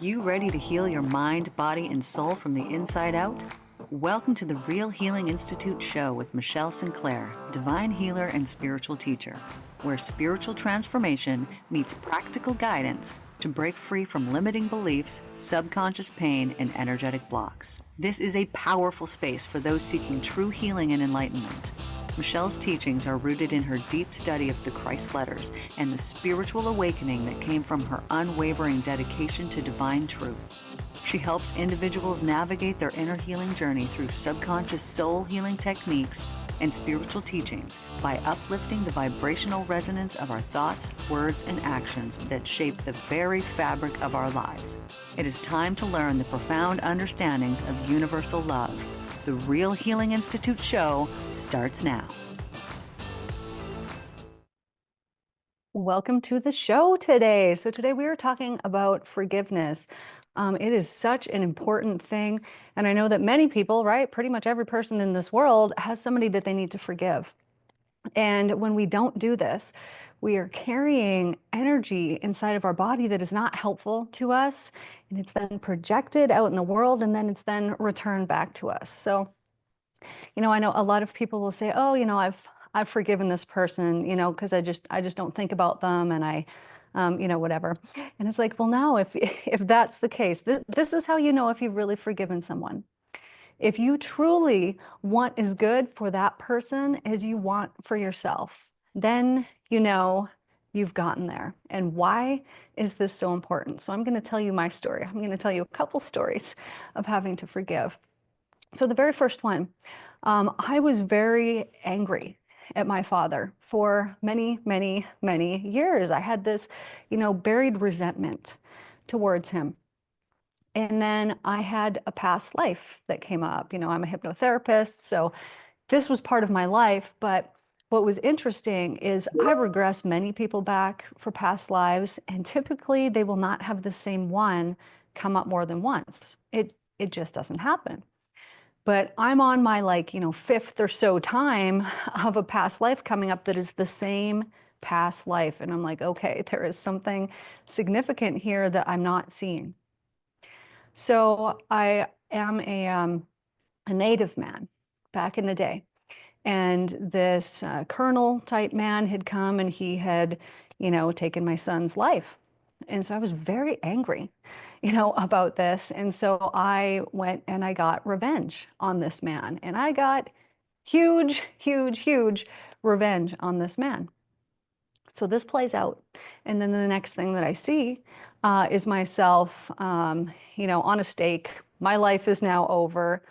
you ready to heal your mind, body, and soul from the inside out? Welcome to the Real Healing Institute show with Michelle Sinclair, divine healer and spiritual teacher, where spiritual transformation meets practical guidance to break free from limiting beliefs, subconscious pain, and energetic blocks. This is a powerful space for those seeking true healing and enlightenment. Michelle's teachings are rooted in her deep study of the Christ letters and the spiritual awakening that came from her unwavering dedication to divine truth. She helps individuals navigate their inner healing journey through subconscious soul healing techniques and spiritual teachings by uplifting the vibrational resonance of our thoughts, words, and actions that shape the very fabric of our lives. It is time to learn the profound understandings of universal love. The Real Healing Institute show starts now. Welcome to the show today. So today we are talking about forgiveness. It is such an important thing. And I know that many people, right, pretty much every person in this world has somebody that they need to forgive. And when we don't do this, we are carrying energy inside of our body that is not helpful to us. And it's then projected out in the world, and then it's then returned back to us. So, I know a lot of people will say, oh, I've forgiven this person, because I just don't think about them, and I whatever. And it's like, well, now if that's the case, this is how you know if you've really forgiven someone. If you truly want as good for that person as you want for yourself, then you've gotten there. And why is this so important? So I'm going to tell you my story. I'm going to tell you a couple stories of having to forgive. So the very first one, I was very angry at my father for many, many, many years. I had this, buried resentment towards him. And then I had a past life that came up. I'm a hypnotherapist, so this was part of my life. But what was interesting is I regress many people back for past lives, and typically they will not have the same one come up more than once. It just doesn't happen. But I'm on my fifth or so time of a past life coming up that is the same past life. And I'm like, okay, there is something significant here that I'm not seeing. So I am a native man back in the day. And this colonel type man had come and he had, taken my son's life. And so I was very angry, about this. And so I went and I got revenge on this man. And I got huge, huge, huge revenge on this man. So this plays out. And then the next thing that I see is myself, on a stake. My life is now over.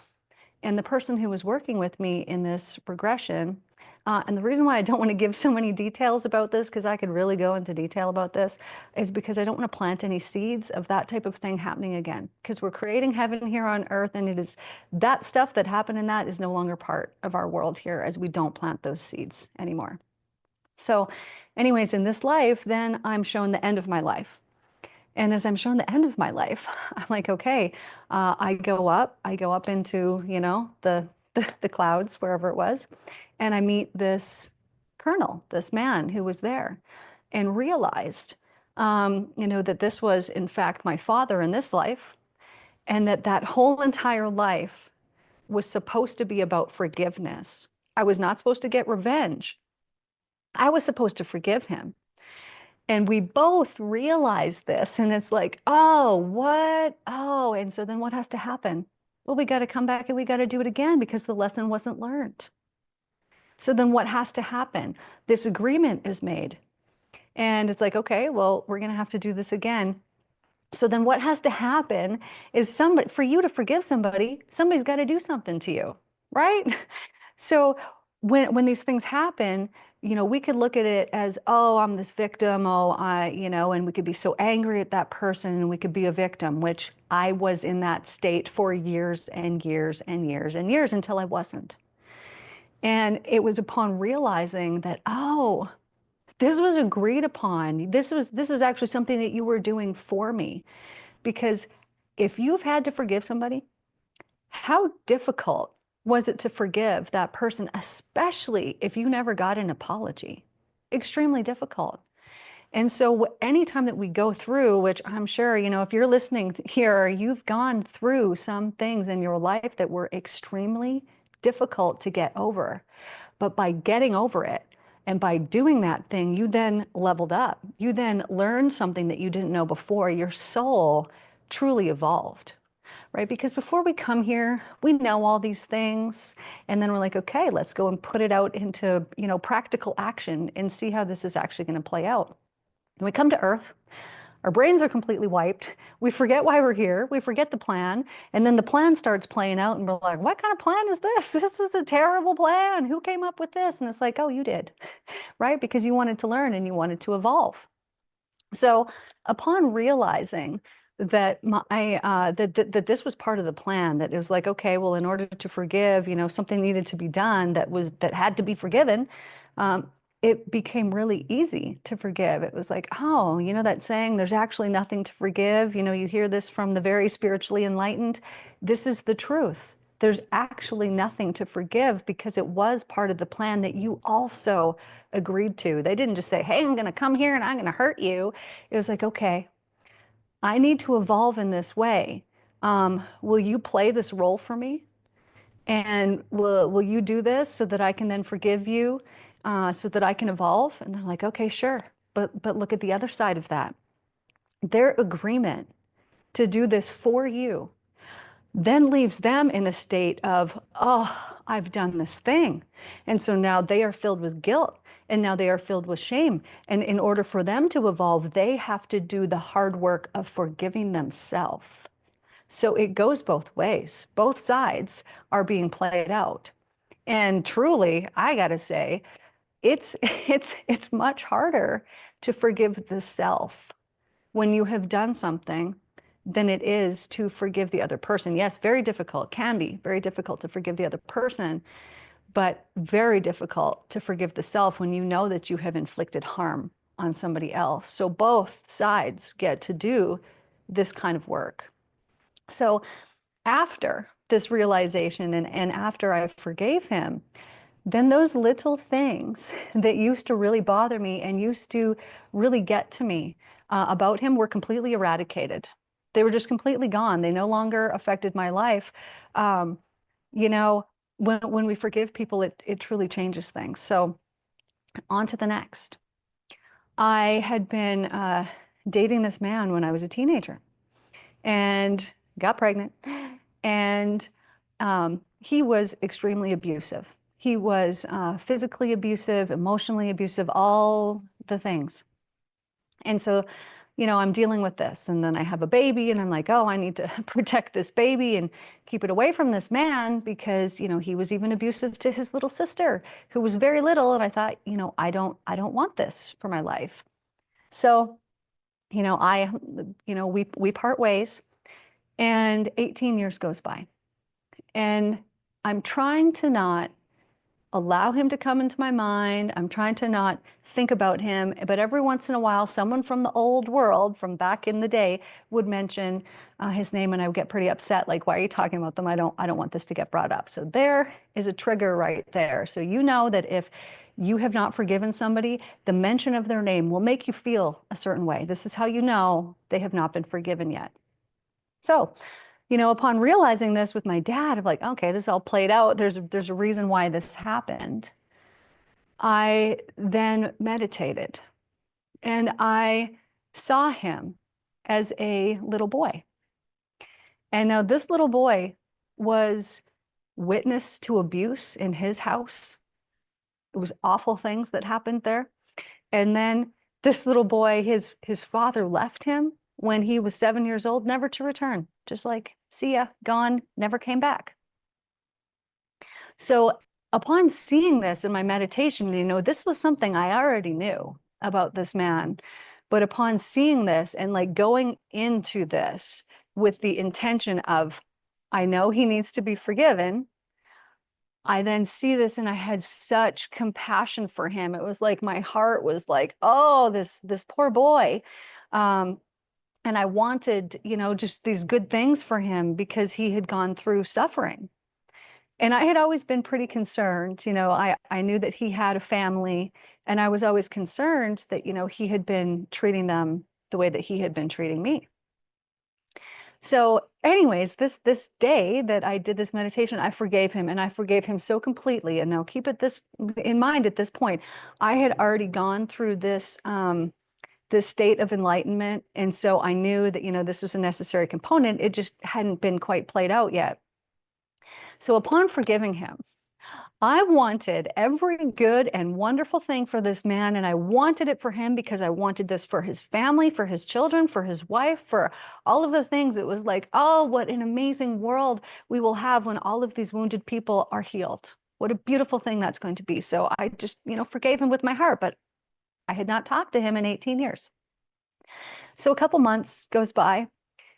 And the person who was working with me in this regression, and the reason why I don't want to give so many details about this, because I could really go into detail about this, is because I don't want to plant any seeds of that type of thing happening again. Because we're creating heaven here on earth, and it is that stuff that happened in that is no longer part of our world here, as we don't plant those seeds anymore. So anyways, in this life, then I'm shown the end of my life. And as I'm shown the end of my life, I'm like, okay, I go up into, the clouds, wherever it was. And I meet this colonel, this man who was there, and realized, that this was in fact my father in this life. And that whole entire life was supposed to be about forgiveness. I was not supposed to get revenge. I was supposed to forgive him. And we both realize this, and it's like, oh, what? Oh, and so then what has to happen? Well, we got to come back and we got to do it again because the lesson wasn't learned. So then what has to happen? This agreement is made. And it's like, okay, well, we're going to have to do this again. So then what has to happen is for you to forgive somebody, somebody's got to do something to you, right? So when these things happen, we could look at it as, oh, I'm this victim, and we could be so angry at that person and we could be a victim, which I was in that state for years and years and years and years until I wasn't. And it was upon realizing that, oh, this was agreed upon. This was actually something that you were doing for me. Because if you've had to forgive somebody, how difficult was it to forgive that person, especially if you never got an apology? Extremely difficult. And so anytime that we go through, which I'm sure, if you're listening here, you've gone through some things in your life that were extremely difficult to get over. But by getting over it and by doing that thing, you then leveled up. You then learned something that you didn't know before. Your soul truly evolved, right? Because before we come here, we know all these things, and then we're like, okay, let's go and put it out into, practical action and see how this is actually going to play out. And we come to Earth, our brains are completely wiped. We forget why we're here. We forget the plan. And then the plan starts playing out, and we're like, what kind of plan is this? This is a terrible plan. Who came up with this? And it's like, oh, you did, right? Because you wanted to learn and you wanted to evolve. So upon realizing that that this was part of the plan, that it was like, okay, well, in order to forgive, something needed to be done that had to be forgiven. Um, it became really easy to forgive. It was like, oh, that saying, there's actually nothing to forgive. You hear this from the very spiritually enlightened. This is the truth. There's actually nothing to forgive because it was part of the plan that you also agreed to. They didn't just say, hey, I'm going to come here and I'm going to hurt you. It was like, okay, I need to evolve in this way. Will you play this role for me? And will you do this so that I can then forgive you, so that I can evolve? And they're like, okay, sure. But look at the other side of that. Their agreement to do this for you then leaves them in a state of, oh, I've done this thing. And so now they are filled with guilt, and now they are filled with shame. And in order for them to evolve, they have to do the hard work of forgiving themselves. So it goes both ways. Both sides are being played out. And truly, I gotta say, it's much harder to forgive the self when you have done something than it is to forgive the other person. Yes, very difficult, can be very difficult to forgive the other person, but very difficult to forgive the self when you know that you have inflicted harm on somebody else. So both sides get to do this kind of work. So after this realization and after I forgave him, then those little things that used to really bother me and used to really get to me about him were completely eradicated. They were just completely gone. They no longer affected my life. Um, you know, when we forgive people, it truly changes things. So on to the next. I had been dating this man when I was a teenager and got pregnant. And he was extremely abusive. He was physically abusive, emotionally abusive, all the things. And so, I'm dealing with this. And then I have a baby, and I'm like, oh, I need to protect this baby and keep it away from this man because, he was even abusive to his little sister, who was very little. And I thought, I don't want this for my life. So, we part ways. And 18 years goes by. And I'm trying to not allow him to come into my mind. I'm trying to not think about him. But every once in a while, someone from the old world, from back in the day, would mention his name, and I would get pretty upset. Like, why are you talking about them? I don't want this to get brought up. So there is a trigger right there. So you know that if you have not forgiven somebody, the mention of their name will make you feel a certain way. This is how you know they have not been forgiven yet. So, upon realizing this with my dad, I'm like, okay, this all played out. There's a reason why this happened. I then meditated and I saw him as a little boy. And now this little boy was witness to abuse in his house. It was awful things that happened there. And then this little boy, his father left him when he was 7 years old, never to return. Just like, see ya, gone, never came back. So upon seeing this in my meditation, this was something I already knew about this man. But upon seeing this and like going into this with the intention of, I know he needs to be forgiven. I then see this and I had such compassion for him. It was like my heart was like, oh, this poor boy. And I wanted, just these good things for him because he had gone through suffering. And I had always been pretty concerned. I knew that he had a family, and I was always concerned that, he had been treating them the way that he had been treating me. So, anyways, this day that I did this meditation, I forgave him, and I forgave him so completely. And now keep it this in mind at this point. I had already gone through this state of enlightenment, and so I knew that, this was a necessary component. It just hadn't been quite played out yet. So upon forgiving him, I wanted every good and wonderful thing for this man, and I wanted it for him because I wanted this for his family, for his children, for his wife, for all of the things. It was like, oh, what an amazing world we will have when all of these wounded people are healed. What a beautiful thing that's going to be. So I just, forgave him with my heart, but I had not talked to him in 18 years. So a couple months goes by,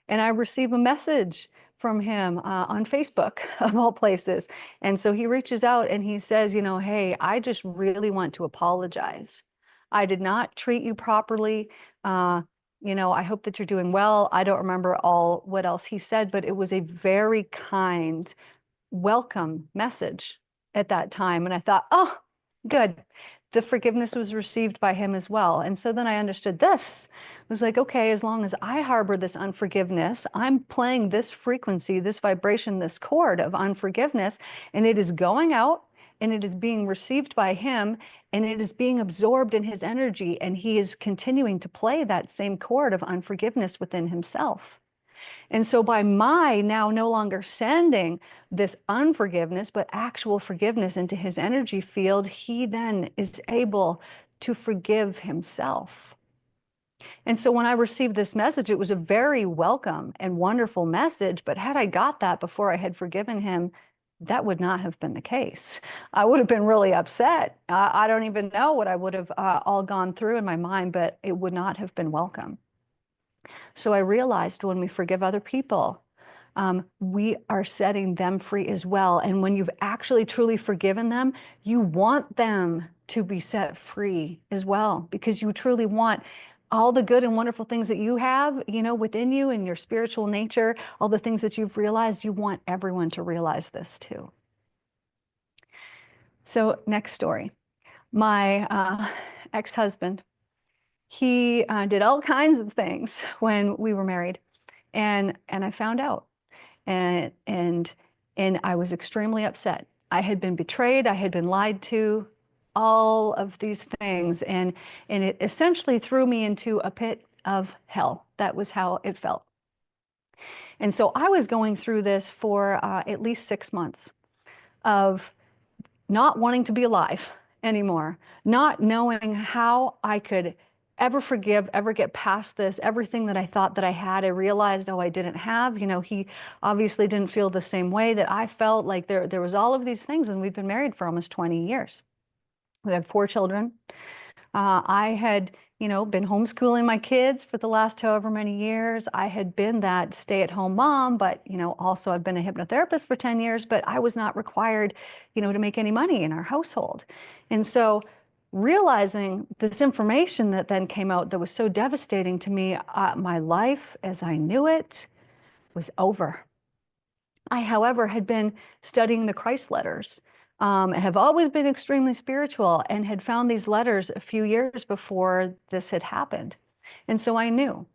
and I receive a message from him on Facebook, of all places. And so he reaches out and he says, hey, I just really want to apologize. I did not treat you properly. I hope that you're doing well. I don't remember all what else he said, but it was a very kind, welcome message at that time. And I thought, oh, good. The forgiveness was received by him as well. And so then I understood this. It was like, okay, as long as I harbor this unforgiveness, I'm playing this frequency, this vibration, this chord of unforgiveness, and it is going out and it is being received by him and it is being absorbed in his energy. And he is continuing to play that same chord of unforgiveness within himself. And so by my now no longer sending this unforgiveness, but actual forgiveness into his energy field, he then is able to forgive himself. And so when I received this message, it was a very welcome and wonderful message. But had I got that before I had forgiven him, that would not have been the case. I would have been really upset. I don't even know what I would have all gone through in my mind, but it would not have been welcome. So I realized when we forgive other people, we are setting them free as well. And when you've actually truly forgiven them, you want them to be set free as well, because you truly want all the good and wonderful things that you have, within you and your spiritual nature, all the things that you've realized, you want everyone to realize this too. So next story, my ex-husband, he did all kinds of things when we were married, and I found out, and I was extremely upset. I had been betrayed, I had been lied to, all of these things, and it essentially threw me into a pit of hell. That was how it felt. And so I was going through this for at least 6 months of not wanting to be alive anymore, not knowing how I could ever forgive, ever get past this. Everything that I thought that I had, I realized, oh, I didn't have. He obviously didn't feel the same way that I felt. Like there was all of these things, and we've been married for almost 20 years. We had 4 children. I had, been homeschooling my kids for the last however many years. I had been that stay-at-home mom, but, also I've been a hypnotherapist for 10 years, but I was not required, to make any money in our household. And so realizing this information that then came out that was so devastating to me, my life as I knew it was over. I, however, had been studying the Christ letters, have always been extremely spiritual, and had found these letters a few years before this had happened. And so I knew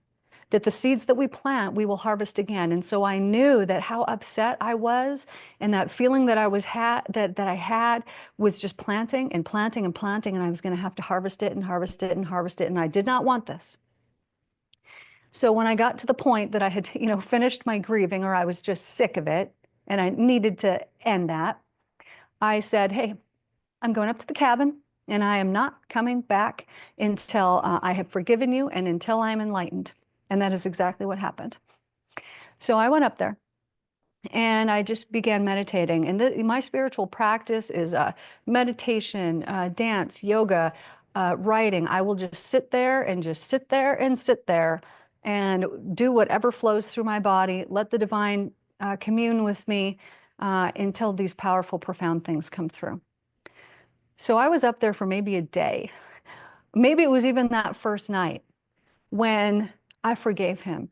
that the seeds that we plant, we will harvest again. And so I knew that how upset I was, and that feeling that I had was just planting and planting and planting, and I was going to have to harvest it and harvest it and harvest it, and I did not want this. So when I got to the point that I had, finished my grieving, or I was just sick of it, and I needed to end that, I said, hey, I'm going up to the cabin, and I am not coming back until I have forgiven you and until I am enlightened. And that is exactly what happened. So I went up there and I just began meditating. And my spiritual practice is meditation, dance, yoga, writing. I will just sit there and just sit there and sit there and do whatever flows through my body. Let the divine commune with me until these powerful, profound things come through. So I was up there for maybe a day. Maybe it was even that first night when I forgave him.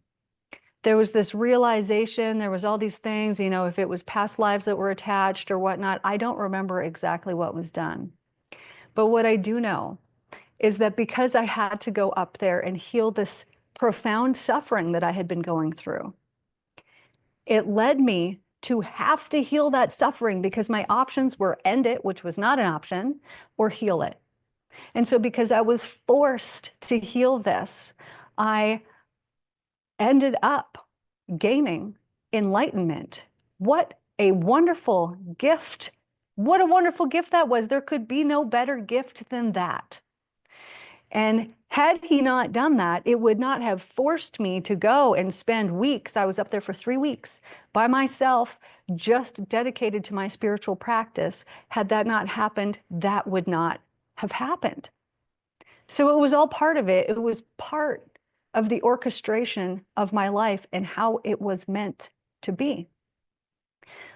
there was this realization, there was all these things, you know, if it was past lives that were attached or whatnot, I don't remember exactly what was done. But what I do know is that because I had to go up there and heal this profound suffering that I had been going through, it led me to have to heal that suffering because my options were end it, which was not an option, or heal it. And so because I was forced to heal this, I ended up gaining enlightenment. What a wonderful gift. What a wonderful gift that was. There could be no better gift than that. And had he not done that, it would not have forced me to go and spend weeks. I was up there for 3 weeks by myself, just dedicated to my spiritual practice. Had that not happened, that would not have happened. So it was all part of it. It was part of the orchestration of my life and how it was meant to be.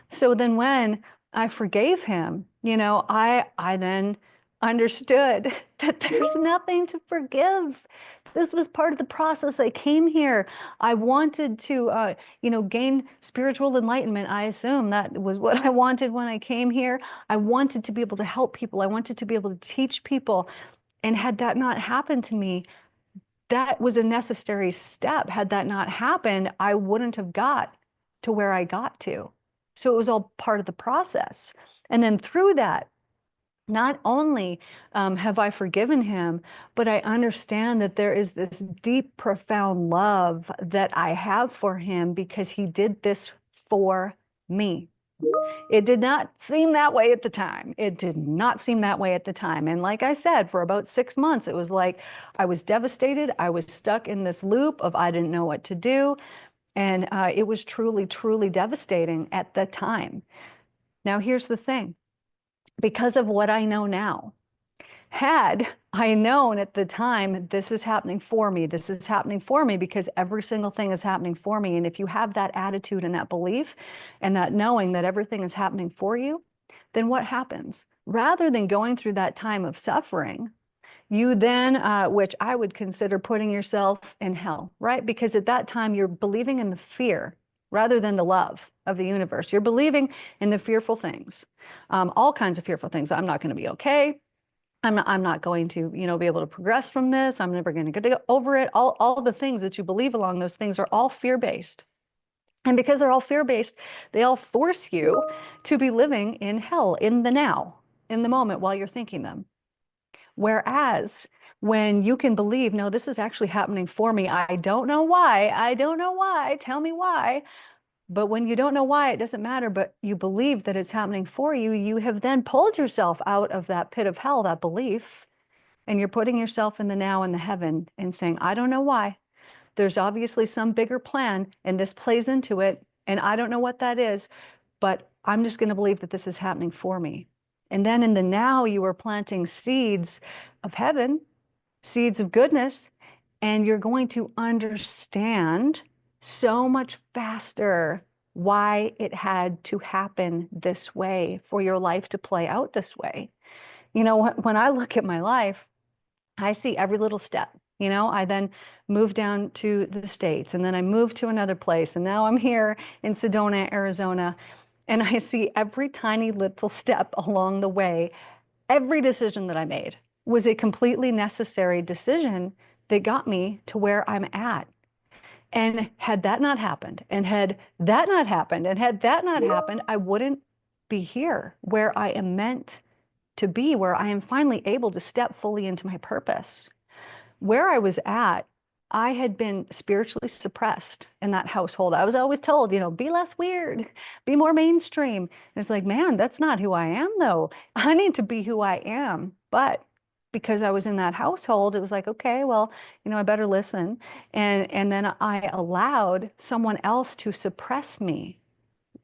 So then when I forgave him, you know, I then understood that there's nothing to forgive. This was part of the process. I came here. I wanted to, you know, gain spiritual enlightenment. I assume that was what I wanted when I came here. I wanted to be able to help people. I wanted to be able to teach people. And had that not happened to me, that was a necessary step. Had that not happened, I wouldn't have got to where I got to. So it was all part of the process. And then through that, not only have I forgiven him, but I understand that there is this deep, profound love that I have for him because he did this for me. It did not seem that way at the time. It did not seem that way at the time. And like I said, for about 6 months, it was like I was devastated. I was stuck in this loop of I didn't know what to do. And it was truly, truly devastating at the time. Now, here's the thing. Because of what I know now, had I known at the time, this is happening for me, this is happening for me because every single thing is happening for me. And if you have that attitude and that belief and that knowing that everything is happening for you, then what happens? Rather than going through that time of suffering, you then, which I would consider putting yourself in hell, right? Because at that time, you're believing in the fear rather than the love of the universe. You're believing in the fearful things, all kinds of fearful things. I'm not going to be okay. I'm not going to, you know, be able to progress from this. I'm never going to get over it. All the things that you believe along those things are all fear-based. And because they're all fear-based, they all force you to be living in hell, in the now, in the moment while you're thinking them. Whereas when you can believe, no, this is actually happening for me. I don't know why. I don't know why. Tell me why. But when you don't know why, it doesn't matter, but you believe that it's happening for you, you have then pulled yourself out of that pit of hell, that belief, and you're putting yourself in the now and the heaven and saying, I don't know why. There's obviously some bigger plan, and this plays into it, and I don't know what that is, but I'm just going to believe that this is happening for me. And then in the now, you are planting seeds of heaven, seeds of goodness, and you're going to understand so much faster why it had to happen this way, for your life to play out this way. You know, when I look at my life, I see every little step. You know, I then moved down to the States, and then I moved to another place, and now I'm here in Sedona, Arizona, and I see every tiny little step along the way. Every decision that I made was a completely necessary decision that got me to where I'm at. And had that not happened, and had that not happened, and had that not happened, I wouldn't be here where I am meant to be, where I am finally able to step fully into my purpose. Where I was at, I had been spiritually suppressed in that household. I was always told, you know, be less weird, be more mainstream. And it's like, man, that's not who I am, though. I need to be who I am. But because I was in that household, it was like, okay, well, you know, I better listen. And then I allowed someone else to suppress me,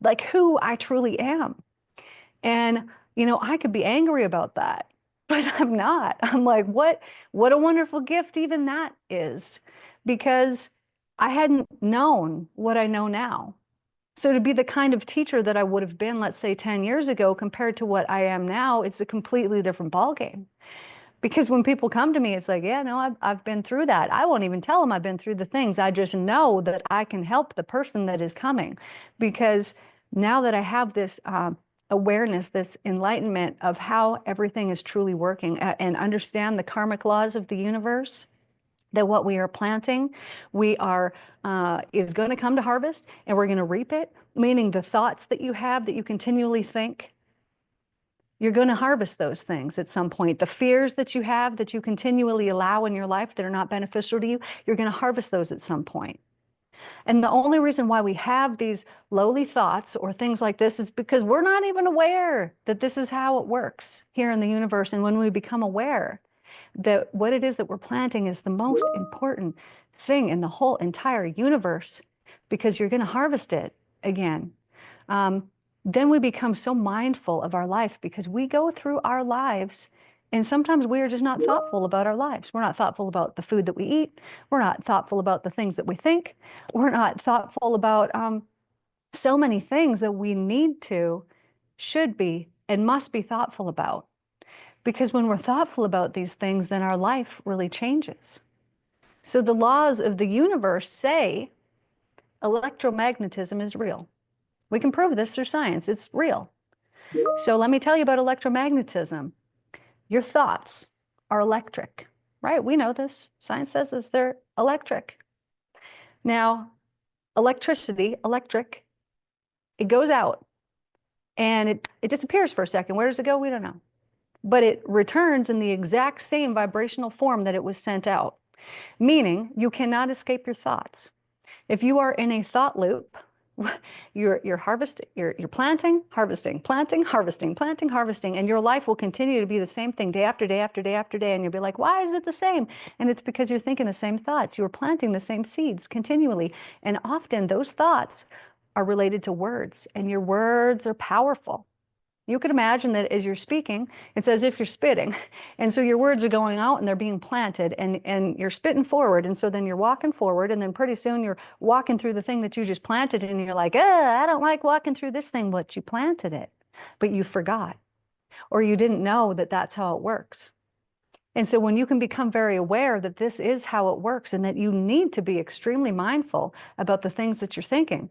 like who I truly am. And, you know, I could be angry about that, but I'm not. I'm like, what a wonderful gift even that is, because I hadn't known what I know now. So to be the kind of teacher that I would have been, let's say 10 years ago, compared to what I am now, it's a completely different ballgame. Because when people come to me, it's like, yeah, no, I've been through that. I won't even tell them I've been through the things. I just know that I can help the person that is coming. Because now that I have this awareness, this enlightenment of how everything is truly working and understand the karmic laws of the universe, that what we are planting, we are is going to come to harvest and we're going to reap it, meaning the thoughts that you have that you continually think, you're going to harvest those things at some point. The fears that you have that you continually allow in your life that are not beneficial to you, you're going to harvest those at some point. And the only reason why we have these lowly thoughts or things like this is because we're not even aware that this is how it works here in the universe. And when we become aware that what it is that we're planting is the most important thing in the whole entire universe, because you're going to harvest it again. Then we become so mindful of our life because we go through our lives and sometimes we are just not thoughtful about our lives. We're not thoughtful about the food that we eat. We're not thoughtful about the things that we think. We're not thoughtful about so many things that we need to, should be, and must be thoughtful about. Because when we're thoughtful about these things, then our life really changes. So the laws of the universe say electromagnetism is real. We can prove this through science. It's real. So let me tell you about electromagnetism. Your thoughts are electric, right? We know this. Science says this. They're electric. Now, electricity, electric, it goes out and it disappears for a second. Where does it go? We don't know. But it returns in the exact same vibrational form that it was sent out, meaning you cannot escape your thoughts. If you are in a thought loop, you're harvesting, you're planting, harvesting, planting, harvesting, planting, harvesting, and your life will continue to be the same thing day after day after day after day. And you'll be like, why is it the same? And it's because you're thinking the same thoughts. You are planting the same seeds continually. And often those thoughts are related to words, and your words are powerful. You could imagine that as you're speaking, it's as if you're spitting. And so your words are going out and they're being planted and you're spitting forward. And so then you're walking forward and then pretty soon you're walking through the thing that you just planted and you're like, I don't like walking through this thing, but you planted it, but you forgot, or you didn't know that that's how it works. And so when you can become very aware that this is how it works and that you need to be extremely mindful about the things that you're thinking,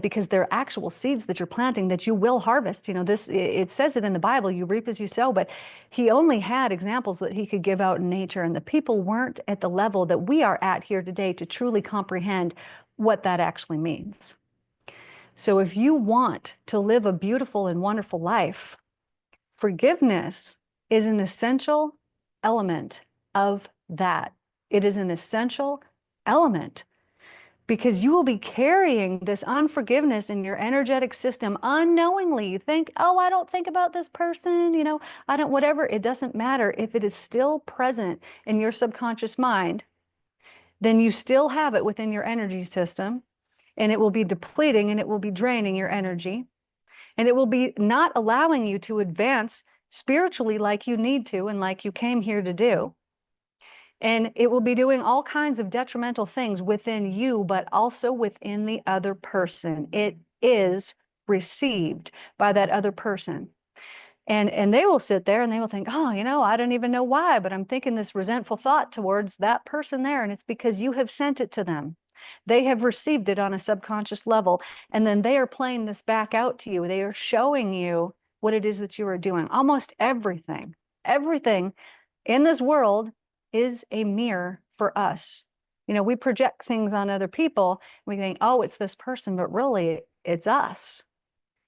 because they're actual seeds that you're planting that you will harvest. You know, this, it says it in the Bible, you reap as you sow, but he only had examples that he could give out in nature, and the people weren't at the level that we are at here today to truly comprehend what that actually means. So if you want to live a beautiful and wonderful life, forgiveness is an essential element of that. It is an essential element, because you will be carrying this unforgiveness in your energetic system unknowingly. You think, oh, I don't think about this person, you know, I don't, whatever. It doesn't matter. If it is still present in your subconscious mind, then you still have it within your energy system, and it will be depleting and it will be draining your energy, and it will be not allowing you to advance spiritually like you need to and like you came here to do. And it will be doing all kinds of detrimental things within you, but also within the other person. It is received by that other person. And they will sit there and they will think, oh, you know, I don't even know why, but I'm thinking this resentful thought towards that person there. And it's because you have sent it to them. They have received it on a subconscious level. And then they are playing this back out to you. They are showing you what it is that you are doing. Almost everything in this world is a mirror for us. You know, we project things on other people. We think, oh, it's this person, but really it's us.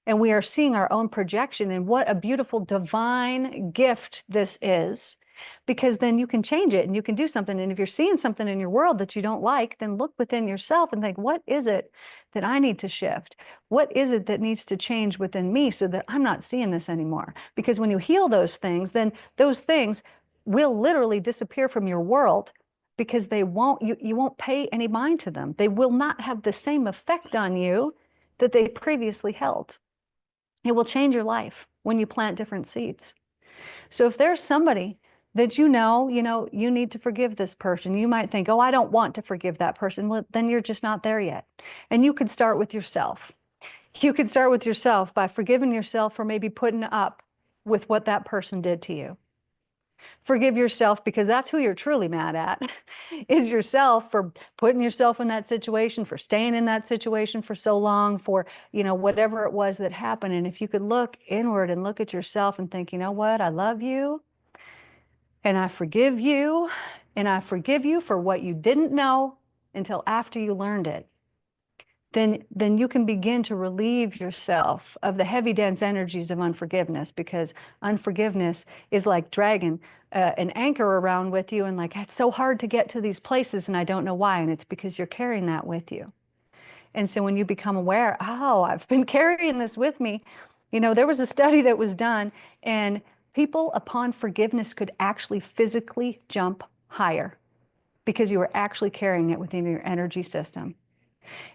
And we are seeing our own projection, and what a beautiful divine gift this is, because then you can change it and you can do something. And if you're seeing something in your world that you don't like, then look within yourself and think, what is it that I need to shift? What is it that needs to change within me so that I'm not seeing this anymore? Because when you heal those things, then those things will literally disappear from your world, because they won't, you won't pay any mind to them. They will not have the same effect on you that they previously held. It will change your life when you plant different seeds. So if there's somebody that you know, you need to forgive this person, you might think, oh, I don't want to forgive that person. Well, then you're just not there yet. And you could start with yourself. You could start with yourself by forgiving yourself for maybe putting up with what that person did to you. Forgive yourself, because that's who you're truly mad at, is yourself for putting yourself in that situation, for staying in that situation for so long, for, whatever it was that happened. And if you could look inward and look at yourself and think, you know what, I love you and I forgive you, and I forgive you for what you didn't know until after you learned it. Then you can begin to relieve yourself of the heavy, dense energies of unforgiveness, because unforgiveness is like dragging an anchor around with you, and like, it's so hard to get to these places and I don't know why. And it's because you're carrying that with you. And so when you become aware, oh, I've been carrying this with me. There was a study that was done, and people upon forgiveness could actually physically jump higher because you were actually carrying it within your energy system.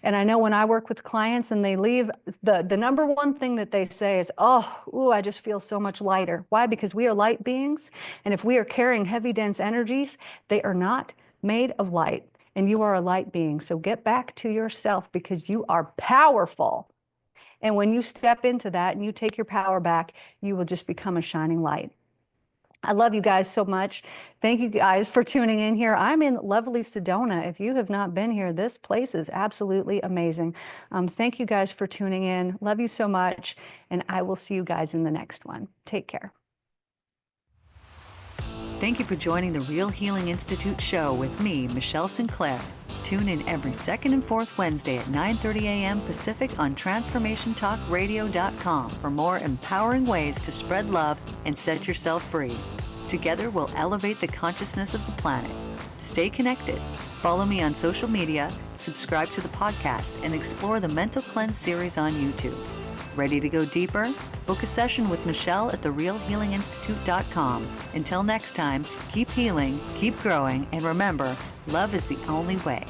And I know when I work with clients and they leave, the number one thing that they say is, oh, ooh, I just feel so much lighter. Why? Because we are light beings. And if we are carrying heavy, dense energies, they are not made of light. And you are a light being. So get back to yourself, because you are powerful. And when you step into that and you take your power back, you will just become a shining light. I love you guys so much. Thank you guys for tuning in here. I'm in lovely Sedona. If you have not been here, this place is absolutely amazing. Thank you guys for tuning in. Love you so much. And I will see you guys in the next one. Take care. Thank you for joining the Real Healing Institute show with me, Michelle Sinclair. Tune in every second and fourth Wednesday at 9:30 a.m. Pacific on transformationtalkradio.com for more empowering ways to spread love and set yourself free. Together, we'll elevate the consciousness of the planet. Stay connected. Follow me on social media, subscribe to the podcast, and explore the Mental Cleanse series on YouTube. Ready to go deeper? Book a session with Michelle at therealhealinginstitute.com. Until next time, keep healing, keep growing, and remember, love is the only way.